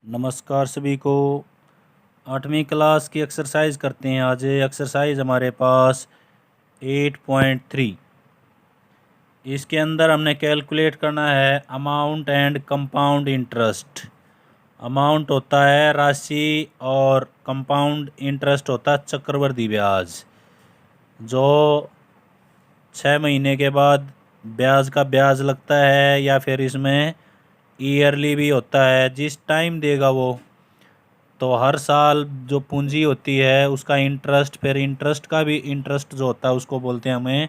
नमस्कार सभी को। 8वीं क्लास की एक्सरसाइज करते हैं। आज एक्सरसाइज हमारे पास 8.3। इसके अंदर हमने कैलकुलेट करना है amount and compound interest. Amount होता है राशि और कंपाउंड इंटरेस्ट होता है चक्रवृद्धि ब्याज, जो 6 महीने के बाद ब्याज का ब्याज लगता है, या फिर इसमें ईयरली भी होता है। जिस टाइम देगा वो, तो हर साल जो पूंजी होती है उसका इंटरेस्ट, फिर इंटरेस्ट का भी इंटरेस्ट जो होता है उसको बोलते हैं हमें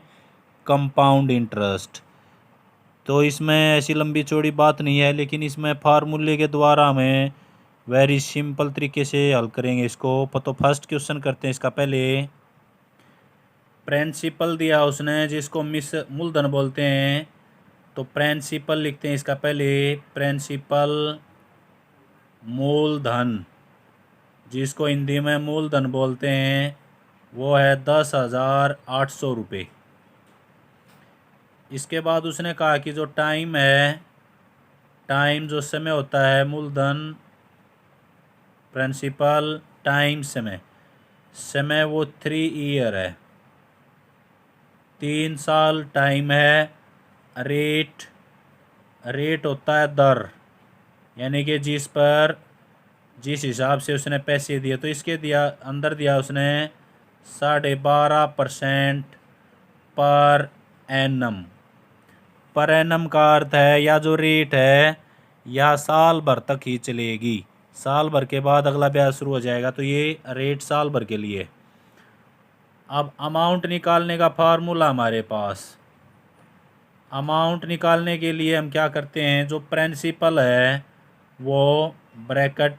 कंपाउंड इंटरेस्ट। तो इसमें ऐसी लंबी चौड़ी बात नहीं है, लेकिन इसमें फार्मूले के द्वारा हमें वेरी सिंपल तरीके से हल करेंगे इसको। तो फर्स्ट क्वेश्चन करते हैं इसका। पहले प्रिंसिपल दिया उसने, जिसको मिस मूलधन बोलते हैं, तो प्रिंसिपल लिखते हैं इसका। पहले प्रिंसिपल मूलधन, जिसको हिंदी में मूलधन बोलते हैं, वो है 10,800 रुपये। इसके बाद उसने कहा कि जो टाइम है, टाइम जो समय होता है, मूलधन प्रिंसिपल टाइम समय, समय वो 3 ईयर है, 3 साल टाइम है। रेट, रेट होता है दर, यानी कि जिस हिसाब से उसने पैसे दिए। तो इसके अंदर दिया उसने 12.5% पर एनम। पर एनम का अर्थ है, या जो रेट है या साल भर तक ही चलेगी, साल भर के बाद अगला ब्याज शुरू हो जाएगा। तो ये रेट साल भर के लिए। अब अमाउंट निकालने का फार्मूला हमारे पास। अमाउंट निकालने के लिए हम क्या करते हैं, जो प्रिंसिपल है वो ब्रैकेट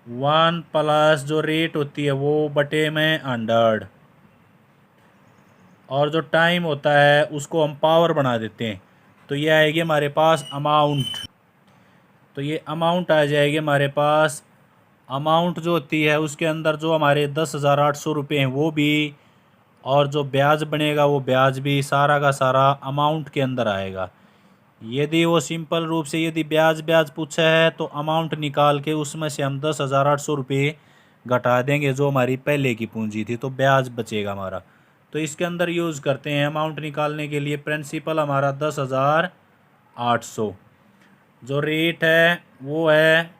1 प्लस जो रेट होती है वो बटे में 100, और जो टाइम होता है उसको हम पावर बना देते हैं। तो ये आएगी हमारे पास अमाउंट। तो ये अमाउंट आ जाएगी हमारे पास। अमाउंट जो होती है उसके अंदर जो हमारे 10,800 रुपये हैं वो भी, और जो ब्याज बनेगा वो ब्याज भी, सारा का सारा अमाउंट के अंदर आएगा। यदि वो सिंपल रूप से यदि ब्याज ब्याज पूछा है तो अमाउंट निकाल के उसमें से हम 10,800 रुपये घटा देंगे, जो हमारी पहले की पूंजी थी, तो ब्याज बचेगा हमारा। तो इसके अंदर यूज़ करते हैं अमाउंट निकालने के लिए। प्रिंसिपल हमारा 10,800, जो रेट है वो है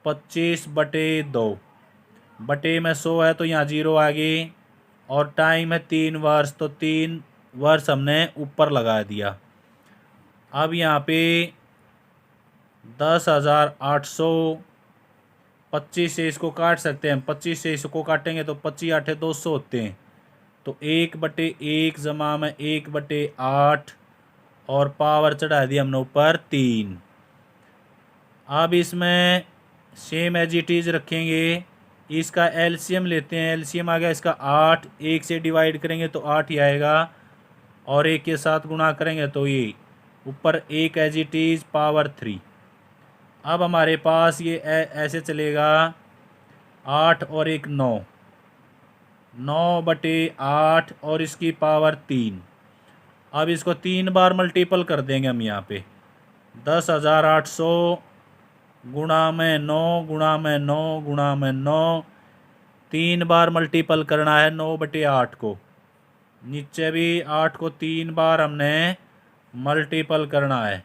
25/2, बटे में 100 है तो यहाँ 0 आ गई, और टाइम है 3 वर्ष, तो 3 वर्ष हमने ऊपर लगा दिया। अब यहाँ पे 10,800, 25 से इसको काट सकते हैं। 25 से इसको काटेंगे तो 25 8 200 होते हैं। तो 1/1 जमा में 1/8, और पावर चढ़ा दी हमने ऊपर 3। अब इसमें सेम एज इट इज़ रखेंगे। इसका एलसीएम लेते हैं। एलसीएम आ गया इसका 8, 1 से डिवाइड करेंगे तो 8 ही आएगा, और 1 के साथ गुणा करेंगे तो ये ऊपर 1 एज इट इज़ पावर 3। अब हमारे पास ये ऐसे चलेगा, 8 और 1 9, 9/8, और इसकी पावर 3। अब इसको 3 बार मल्टीपल कर देंगे हम यहाँ पे। 10,800 गुणा में 9 गुणा में 9 गुणा में 9, 3 बार मल्टीपल करना है 9/8 को। नीचे भी 8 को 3 बार हमने मल्टीपल करना है।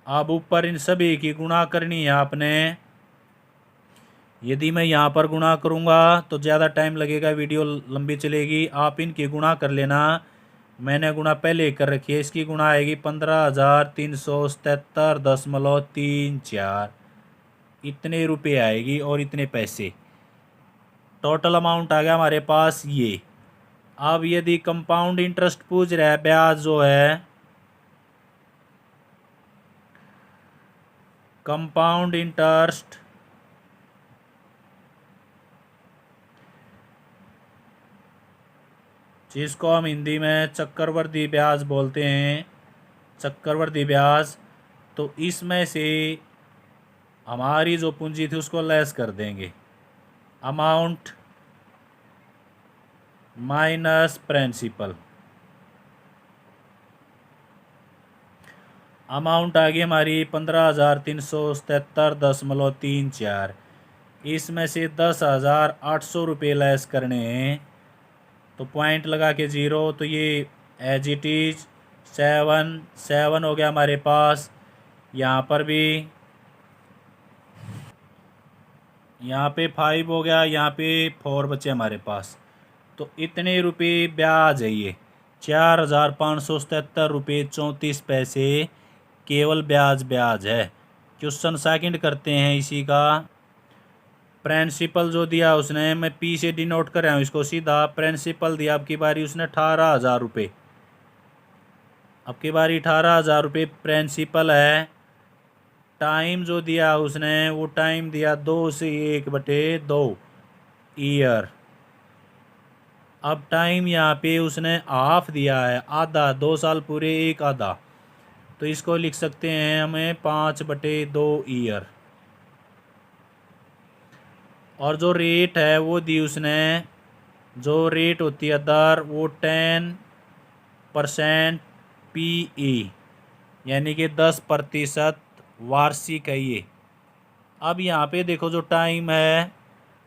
अब ऊपर इन सभी की गुणा करनी है आपने। यदि मैं यहाँ पर गुणा करूँगा तो ज़्यादा टाइम लगेगा, वीडियो लंबी चलेगी। आप इनकी गुणा कर लेना। मैंने गुणा पहले कर रखी है। इसकी गुणा आएगी 15,377.34। इतने रुपए आएगी और इतने पैसे। टोटल अमाउंट आ गया हमारे पास ये। अब यदि कंपाउंड इंटरेस्ट पूछ रहा है, ब्याज जो है, कंपाउंड इंटरेस्ट, जिसको हम हिंदी में चक्रवृद्धि ब्याज बोलते हैं, चक्रवृद्धि ब्याज, तो इसमें से हमारी जो पूंजी थी उसको लेस कर देंगे। Amount minus principal. अमाउंट आ गई हमारी 15,377.34। इसमें से 10,800 रुपये लेस करने हैं, तो पॉइंट लगा के ज़ीरो, तो ये एज इट इज़ 7 हो गया हमारे पास। यहाँ पर भी यहाँ पे 5 हो गया, यहाँ पे 4 बचे हमारे पास। तो इतने रुपये ब्याज है ये 4,577 रुपये 34 पैसे केवल ब्याज है। क्वेश्चन सेकंड करते हैं इसी का। प्रिंसिपल जो दिया उसने, मैं पी से डिनोट कर रहा हूँ इसको सीधा। प्रिंसिपल दिया अब की बारी उसने 18,000 रुपये। अब की बारी 18,000 रुपये प्रिंसिपल है। टाइम जो दिया उसने, वो टाइम दिया 2/1/2 ईयर। अब टाइम यहाँ पे उसने हाफ दिया है, आधा, 2 साल पूरे, एक आधा, तो इसको लिख सकते हैं हमें 5/2 ईयर। और जो रेट है वो दी उसने, जो रेट होती है दर, वो 10% PE, यानी कि 10% वार्षिक है ये। अब यहाँ पे देखो जो टाइम है,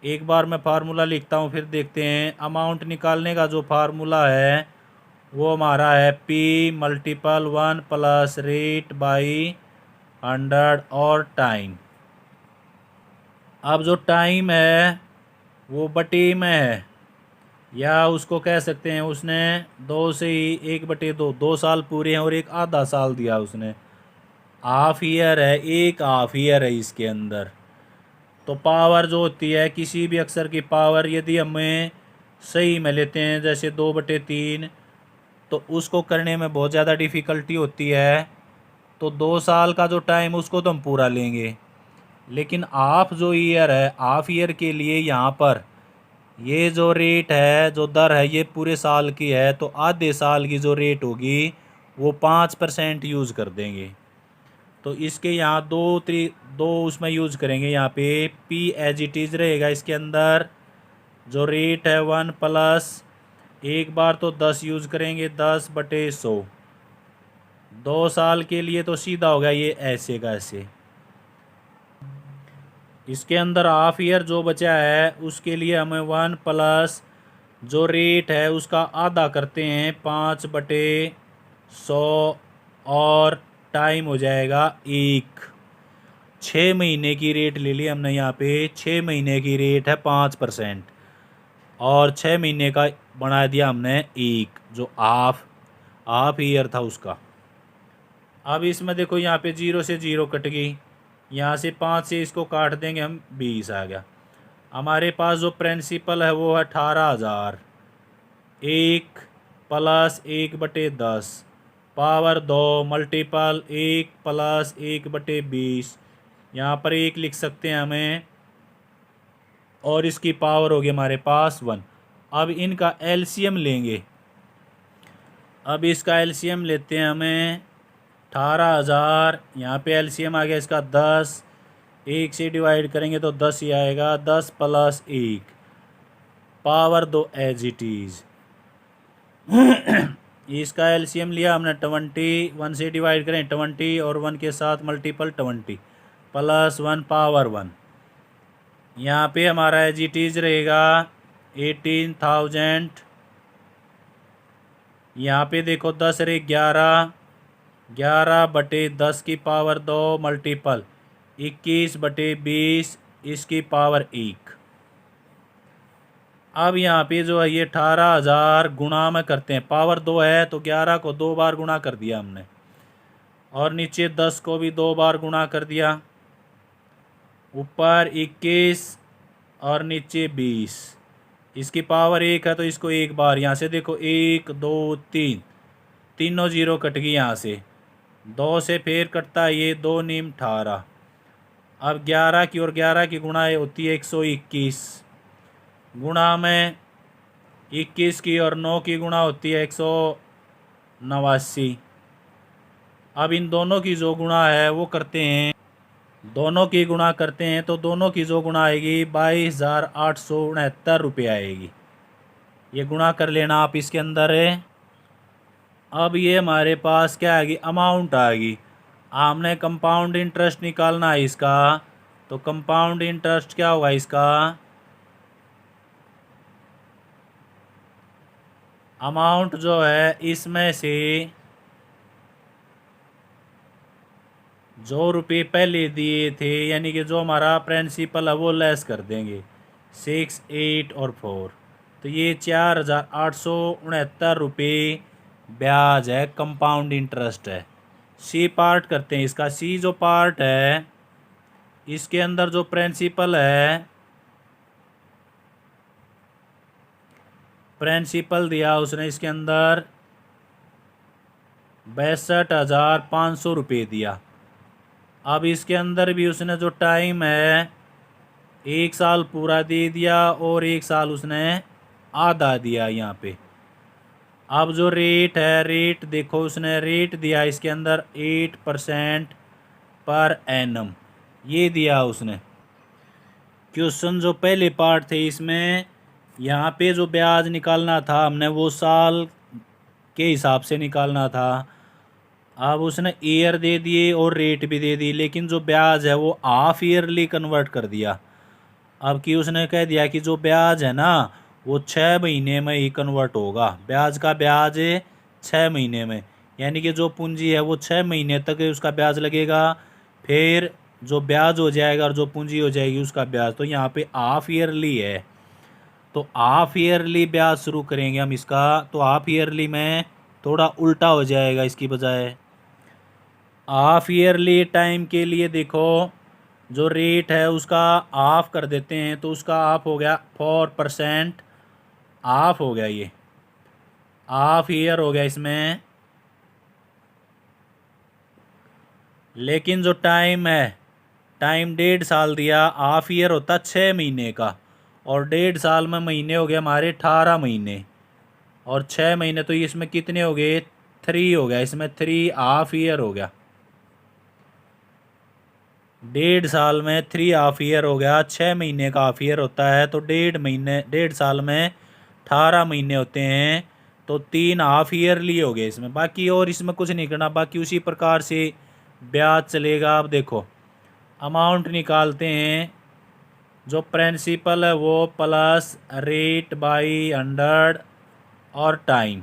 एक बार मैं फार्मूला लिखता हूँ फिर देखते हैं। अमाउंट निकालने का जो फार्मूला है वो हमारा है P × 1 + रेट बाई 100 और टाइम। अब जो टाइम है वो बटे में है, या उसको कह सकते हैं उसने 2 से ही 1/2, 2 साल पूरे हैं और एक आधा साल दिया उसने। हाफ ईयर है, एक हाफ ईयर है इसके अंदर। तो पावर जो होती है किसी भी अक्षर की पावर, यदि हमें सही में लेते हैं जैसे 2/3, तो उसको करने में बहुत ज़्यादा डिफ़िकल्टी होती है। तो 2 साल का जो टाइम उसको तो हम पूरा लेंगे, लेकिन हाफ जो ईयर है, हाफ ईयर के लिए यहाँ पर ये जो रेट है, जो दर है, ये पूरे साल की है, तो आधे साल की जो रेट होगी वो 5% यूज़ कर देंगे। तो इसके यहाँ दो उसमें यूज़ करेंगे। यहाँ पे P एज इट इज़ रहेगा, इसके अंदर जो रेट है 1 प्लस, एक बार तो 10 यूज़ करेंगे, 10/100। 2 साल के लिए तो सीधा होगा ये ऐसे का ऐसे। इसके अंदर हाफ ईयर जो बचा है उसके लिए हमें 1 प्लस जो रेट है उसका आधा करते हैं 5/100, और टाइम हो जाएगा 1। 6 महीने की रेट ले ली हमने यहाँ पे। 6 महीने की रेट है 5%, और 6 महीने का बना दिया हमने 1, जो हाफ ईयर था उसका। अब इसमें देखो यहाँ पे 0 से 0 कट गई, यहाँ से 5 से इसको काट देंगे हम, 20 आ गया। हमारे पास जो प्रिंसिपल है वो है 18,000। 1 प्लस 1/10 पावर 2 मल्टीपल 1 प्लस 1/20, यहाँ पर 1 लिख सकते हैं हमें, और इसकी पावर होगी हमारे पास 1। अब इनका एलसीएम लेंगे। अब इसका एलसीएम लेते हैं हमें 18,000, यहाँ पे एलसीएम आ गया इसका 10, 1 से डिवाइड करेंगे तो 10 ही आएगा। 10 plus 1 power 2 as it is. इसका एलसीएम लिया हमने 20, 1 से डिवाइड करें 20 और 1 के साथ मल्टीपल 20 प्लस 1 पावर 1। यहाँ पे हमारा एज इट इज़ रहेगा 18,000। यहाँ पे देखो 10 रे 11, 11/10 की पावर 2 मल्टीपल 21/20 इसकी पावर 1। अब यहाँ पे जो है ये 18,000 गुणा में करते हैं, पावर 2 है तो 11 को 2 बार गुणा कर दिया हमने, और नीचे 10 को भी 2 बार गुणा कर दिया, ऊपर 21 और नीचे 20। इसकी पावर 1 है तो इसको एक बार, यहाँ से देखो 1 2 3, तीनों 0 कट गई यहाँ से। 2 से फिर कटता है ये 2 नीम 18। अब 11 की और 11 की गुणा होती है 121, गुणा में 21 की और 9 की गुणा होती है 189। अब इन दोनों की जो गुणा है वो करते हैं, दोनों की गुणा करते हैं तो दोनों की जो गुणा आएगी 22,869 रुपये आएगी। ये गुणा कर लेना आप इसके अंदर है। अब ये हमारे पास क्या आएगी, अमाउंट आएगी। हमने कंपाउंड इंटरेस्ट निकालना है इसका, तो कंपाउंड इंटरेस्ट क्या होगा इसका, अमाउंट जो है इसमें से जो रुपये पहले दिए थे यानी कि जो हमारा प्रिंसिपल है वो लेस कर देंगे 6, 8 और 4, तो ये 4,869 रुपये ब्याज है, कंपाउंड इंटरेस्ट है। सी पार्ट करते हैं इसका। सी जो पार्ट है इसके अंदर जो प्रिंसिपल है, प्रिंसिपल दिया उसने इसके अंदर 62,500 रुपये दिया। अब इसके अंदर भी उसने जो टाइम है 1 साल पूरा दे दिया और 1 साल उसने आधा दिया यहाँ पे। अब जो रेट है, रेट देखो उसने रेट दिया इसके अंदर 8% पर एनम, ये दिया उसने। क्वेश्चन जो पहले पार्ट थे इसमें यहाँ पे जो ब्याज निकालना था हमने वो साल के हिसाब से निकालना था। अब उसने ईयर दे दिए और रेट भी दे दी, लेकिन जो ब्याज है वो हाफ ईयरली कन्वर्ट कर दिया। अब कि उसने कह दिया कि जो ब्याज है ना वो 6 महीने में ही कन्वर्ट होगा, ब्याज का ब्याज 6 महीने में, यानी कि जो पूंजी है वो 6 महीने तक उसका ब्याज लगेगा, फिर जो ब्याज हो जाएगा और जो पूंजी हो जाएगी उसका ब्याज। तो यहाँ पे हाफ ईयरली है, तो हाफ ईयरली ब्याज शुरू करेंगे हम इसका। तो हाफ ईयरली में थोड़ा उल्टा हो जाएगा इसकी बजाय। हाफ ईयरली टाइम के लिए देखो जो रेट है उसका हाफ कर देते हैं, तो उसका हाफ हो गया 4%, हाफ हो गया, ये हाफ ईयर हो गया इसमें। लेकिन जो टाइम है, टाइम 1.5 साल दिया, हाफ ईयर होता 6 महीने का, और 1.5 साल में महीने हो गए हमारे 18 महीने, और 6 महीने तो इसमें कितने हो गए, 3 हो गया, इसमें 3 हाफ ईयर हो गया। 1.5 साल में 3 हाफ ईयर हो गया, 6 महीने का हाफ ईयर होता है, तो 1.5 साल में 18 महीने होते हैं, तो 3 हाफ ईयरली हो गए इसमें। बाकी और इसमें कुछ नहीं करना, बाकी उसी प्रकार से ब्याज चलेगा। अब देखो अमाउंट निकालते हैं, जो प्रिंसिपल है वो प्लस रेट बाई 100 और टाइम।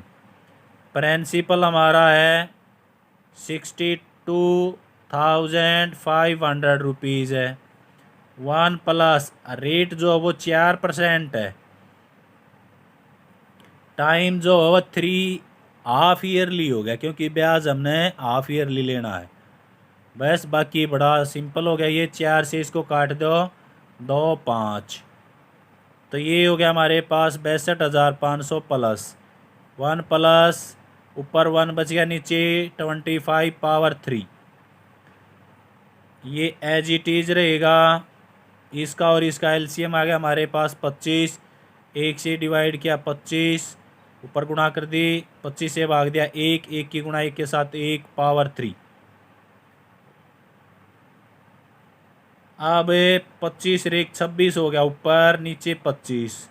प्रिंसिपल हमारा है 62,500 रुपीज़ है, 1 प्लस रेट जो है वो 4% है, टाइम जो है वो 3 हाफ ईयरली हो गया, क्योंकि ब्याज हमने हाफ ईयरली लेना है बस। बाकी बड़ा सिंपल हो गया, ये 4 से इसको काट दो, 2, 5, तो ये हो गया हमारे पास 62,500 प्लस 1 प्लस ऊपर 1 बच गया, नीचे 25 पावर 3, ये एज इट इज रहेगा। इसका और इसका एलसीएम आ गया हमारे पास 25, 1 से डिवाइड किया 25, ऊपर गुणा कर दी, 25 से भाग दिया 1, 1 की गुणा 1 के साथ 1 पावर 3। अब 25 रेख 26 हो गया, ऊपर नीचे 25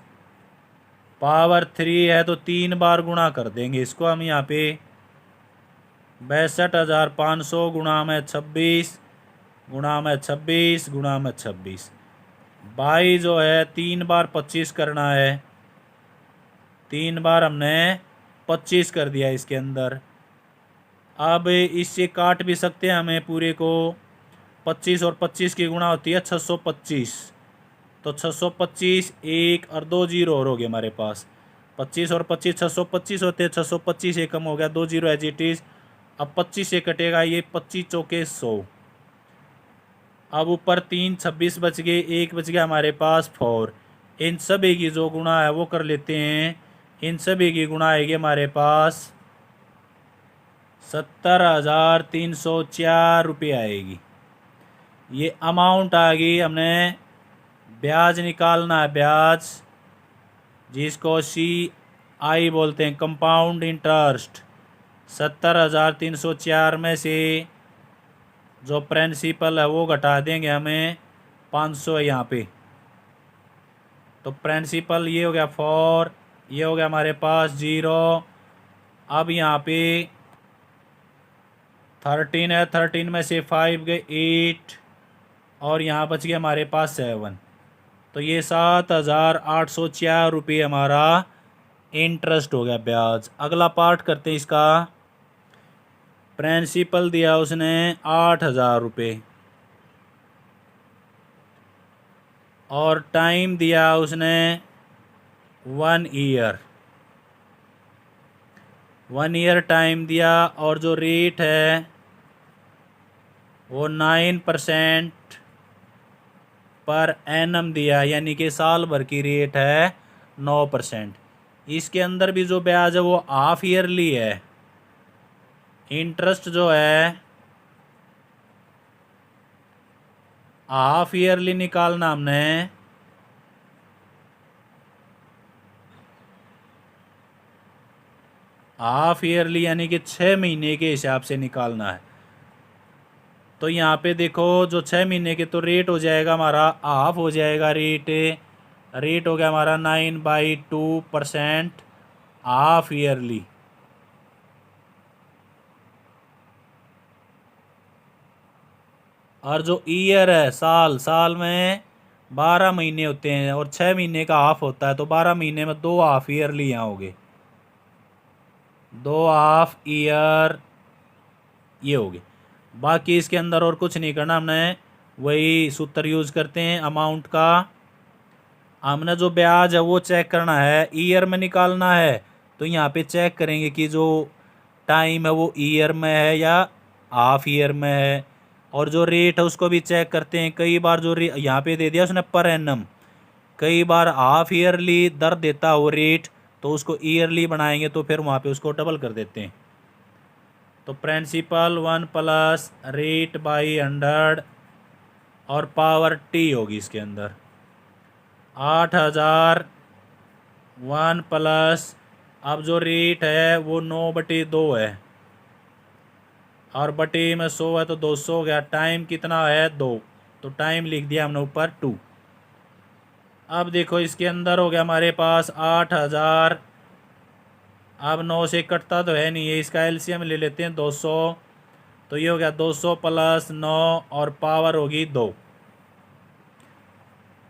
पावर 3 है, तो 3 बार गुणा कर देंगे इसको हम यहाँ पे। 62,500 गुणा में 26 गुणा में 26 गुणा में 26, बाई जो है 3 बार 25 करना है, 3 बार हमने 25 कर दिया इसके अंदर। अब इससे काट भी सकते हैं हमें पूरे को, 25 और 25 की गुणा होती है 625, तो 625, 1 और 2 जीरो और हो गए हमारे पास, 25 और 25 625 होते हैं, 625 एक कम हो गया, 2 जीरो एज इट इज। अब 25 से कटेगा, ये 25 चौके 100, अब ऊपर 3 26 बच गए, 1 बच गया हमारे पास 4। इन सभी की जो गुणा है वो कर लेते हैं, इन सभी की गुणा आएगी हमारे पास 70,304 रुपये आएगी। ये अमाउंट आ गई। हमने ब्याज निकालना है, ब्याज जिसको CI बोलते हैं, कंपाउंड इंटरेस्ट। 70,304 में से जो प्रिंसिपल है वो घटा देंगे हमें 500 है यहाँ पे, तो प्रिंसिपल ये हो गया 4, ये हो गया हमारे पास 0। अब यहाँ पे 13 है, 13 में से 5 गए 8 और यहाँ बच गया हमारे पास 7। तो ये 7,804 हमारा इंटरेस्ट हो गया, ब्याज। अगला पार्ट करते हैं इसका। प्रिंसिपल दिया उसने 8,000 और टाइम दिया उसने 1 ईयर, 1 ईयर टाइम दिया। और जो रेट है वो 9% पर एनम दिया, यानी कि साल भर की रेट है 9%। इसके अंदर भी जो ब्याज है वो हाफ ईयरली है। इंटरेस्ट जो है हाफ ईयरली निकालना हमने। हाफ ईयरली यानी कि 6 महीने के हिसाब से निकालना है। तो यहाँ पे देखो जो 6 महीने के, तो रेट हो जाएगा हमारा हाफ हो जाएगा। रेट हो गया हमारा 9/2% हाफ ईयरली। और जो ईयर है, साल में 12 महीने होते हैं और 6 महीने का हाफ होता है, तो 12 महीने में 2 हाफ ईयरली यहाँ हो गए, 2 हाफ ईयर ये हो गए। बाकी इसके अंदर और कुछ नहीं करना, हमने वही सूत्र यूज़ करते हैं अमाउंट का। हमने जो ब्याज है वो चेक करना है, ईयर में निकालना है। तो यहाँ पे चेक करेंगे कि जो टाइम है वो ईयर में है या हाफ ईयर में है। और जो रेट है उसको भी चेक करते हैं। कई बार जो यहाँ पे दे दिया उसने पर एनम, कई बार हाफ ईयरली दर देता वो रेट, तो उसको ईयरली बनाएंगे तो फिर वहाँ पे उसको डबल कर देते हैं। तो प्रिंसिपल 1 प्लस रेट बाई 100 और पावर टी होगी इसके अंदर 8,000 1 प्लस। अब जो रेट है वो 9/2 है और बटे में 100 है तो 200 हो गया। टाइम कितना है 2, तो टाइम लिख दिया हमने ऊपर 2। अब देखो इसके अंदर हो गया हमारे पास 8,000। अब 9 से कटता तो है नहीं, ये इसका एलसीएम ले लेते हैं 200। तो ये हो गया 200 प्लस 9 और पावर होगी 2।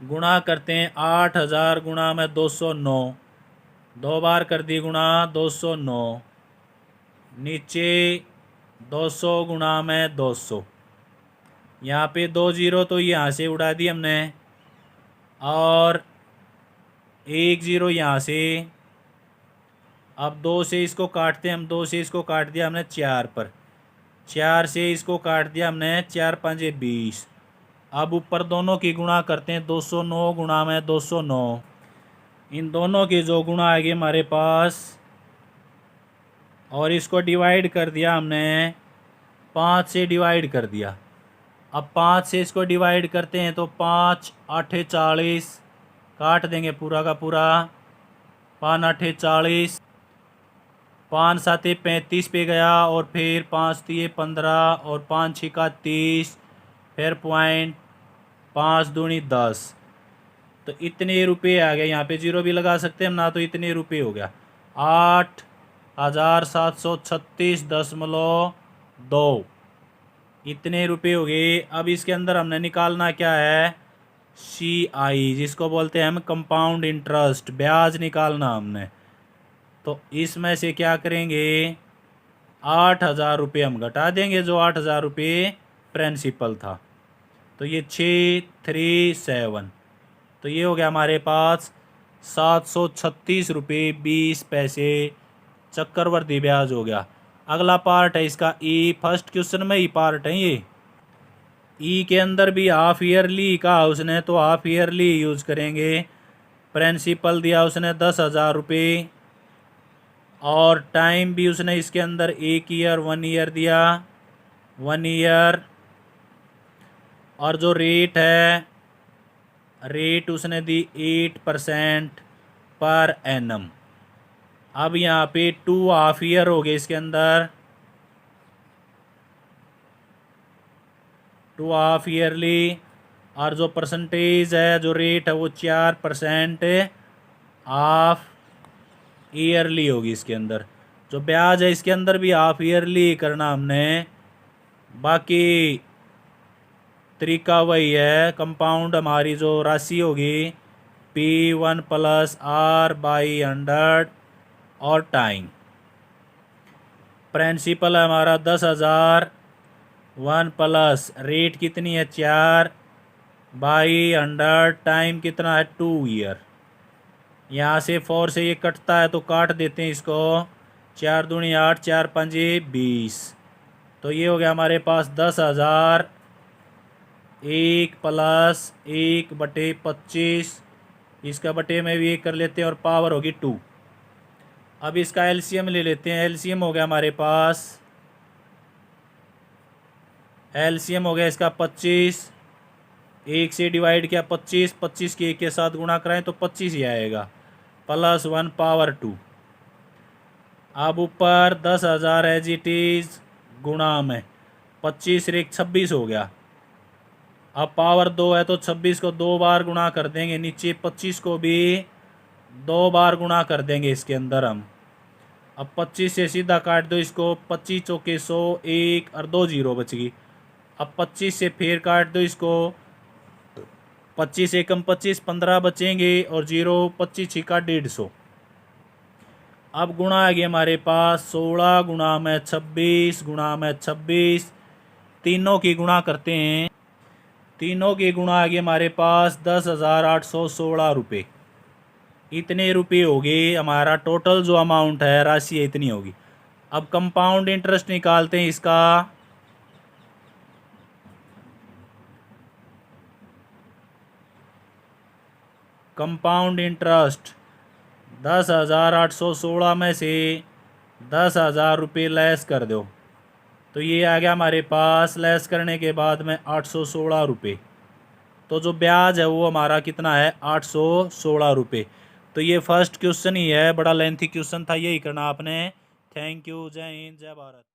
गुणा करते हैं 8,000 गुणा में 209, 2 बार कर दी गुणा 209। नीचे 200 गुणा में 200, यहाँ पे 2 जीरो तो यहाँ से उड़ा दी हमने और 1 जीरो यहाँ से। अब 2 से इसको काटते हैं हम, 2 से इसको काट दिया हमने 4 पर, 4 से इसको काट दिया हमने 4 5 20। अब ऊपर दोनों की गुणा करते हैं 209 गुणा में 209। इन दोनों की जो गुणा आएगी हमारे पास, और इसको डिवाइड कर दिया हमने 5 से डिवाइड कर दिया। अब 5 से इसको डिवाइड करते हैं तो 5 8 40, काट देंगे पूरा का पूरा, 5 8 40, 5 7 35 पे गया और फिर 5 3 15 और 5 6 30, फिर पॉइंट 5 दूनी 10। तो इतने रुपये आ गए। यहाँ पे जीरो भी लगा सकते हैं हम ना, तो इतने रुपये हो गया 8,736.2 इतने रुपये हो गए। अब इसके अंदर हमने निकालना क्या है, CI जिसको बोलते हैं हम कंपाउंड इंटरेस्ट, ब्याज निकालना हमने। तो इसमें से क्या करेंगे 8,000 हम घटा देंगे, जो 8,000 प्रिंसिपल था। तो ये 637, तो ये हो गया हमारे पास 736.20 चक्रवर्ती ब्याज हो गया। अगला पार्ट है इसका ई, फर्स्ट क्वेश्चन में ही पार्ट है ये। ई के अंदर भी हाफ ईयरली का उसने, तो हाफ ईयरली यूज़ करेंगे। प्रिंसिपल दिया उसने 10,000 और टाइम भी उसने इसके अंदर 1 ईयर 1 ईयर दिया, 1 ईयर। और जो रेट है, रेट उसने दी 8% पर एनम। अब यहाँ पे 2 हाफ ईयर हो गए इसके अंदर, 2 हाफ ईयरली। और जो परसेंटेज है, जो रेट है वो 4% हाफ ईयरली होगी इसके अंदर। जो ब्याज है इसके अंदर भी हाफ ईयरली करना हमने, बाकी तरीका वही है, कंपाउंड हमारी जो राशि होगी P1 प्लस R/100 और टाइम। प्रिंसिपल है हमारा 10,000, 1 प्लस रेट कितनी है 4/100, टाइम कितना है 2 ईयर। यहाँ से 4 से ये कटता है तो काट देते हैं इसको, 4 दूनी 8, 4 पंजे 20। तो ये हो गया हमारे पास 10,000, 1 प्लस 1/25, इसका बटे में भी 1 कर लेते हैं और पावर होगी 2। अब इसका एलसीएम ले लेते हैं। एलसीएम हो गया हमारे पास, एलसीएम हो गया इसका 25, 1 से डिवाइड किया 25, 25 के 1 के साथ गुणा कराएं तो 25 ही आएगा, प्लस 1 पावर 2। अब ऊपर 10,000 एज इट इज़ गुणा में 25 रेख 26 हो गया। अब पावर 2 है तो 26 को 2 बार गुणा कर देंगे, नीचे 25 को भी 2 बार गुणा कर देंगे इसके अंदर हम। अब 25 से सीधा काट दो इसको, 25 चौके 100, 1 और 2 जीरो बच गई। अब 25 से फिर काट दो इसको, 25 एकम 25, 15 बचेंगे और जीरो, 25 छिका 150। अब गुणा आ गया हमारे पास 16 गुणा में 26 गुणा में 26, तीनों की गुणा करते हैं। तीनों की गुणा आ गई हमारे पास 10,816 रुपये। इतने रुपये हो गए, हमारा टोटल जो अमाउंट है राशि है इतनी होगी। अब कंपाउंड इंटरेस्ट निकालते हैं इसका। कंपाउंड इंटरेस्ट 10,816 में से 10,000 रुपये लेस कर दो तो ये आ गया हमारे पास, लेस करने के बाद में 816 रुपये। तो जो ब्याज है वो हमारा कितना है 816 रुपये। तो ये फर्स्ट क्वेश्चन ही है, बड़ा लेंथी क्वेश्चन था, यही करना आपने। थैंक यू, जय हिंद, जय भारत।